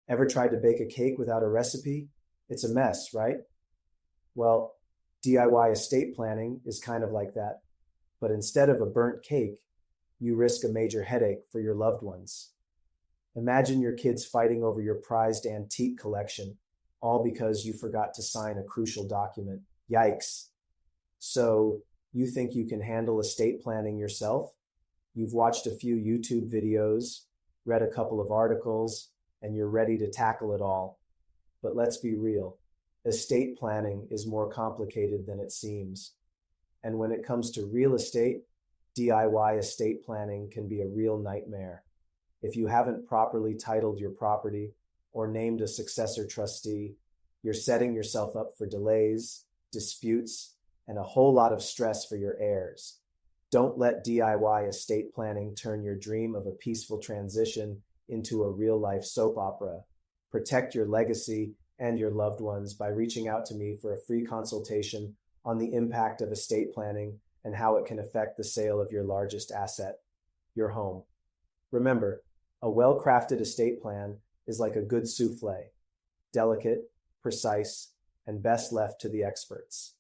Ever tried to bake a cake without a recipe? It's a mess, right? Well, DIY estate planning is kind of like that. But instead of a burnt cake, you risk a major headache for your loved ones. Imagine your kids fighting over your prized antique collection, all because you forgot to sign a crucial document. Yikes. So, you think you can handle estate planning yourself? You've watched a few YouTube videos, read a couple of articles, and you're ready to tackle it all. But let's be real. Estate planning is more complicated than it seems. And when it comes to real estate, DIY estate planning can be a real nightmare. If you haven't properly titled your property or named a successor trustee, you're setting yourself up for delays, disputes, and a whole lot of stress for your heirs. Don't let DIY estate planning turn your dream of a peaceful transition into a real-life soap opera. Protect your legacy and your loved ones by reaching out to me for a free consultation on the impact of estate planning and how it can affect the sale of your largest asset, your home. Remember, a well-crafted estate plan is like a good souffle, delicate, precise, and best left to the experts.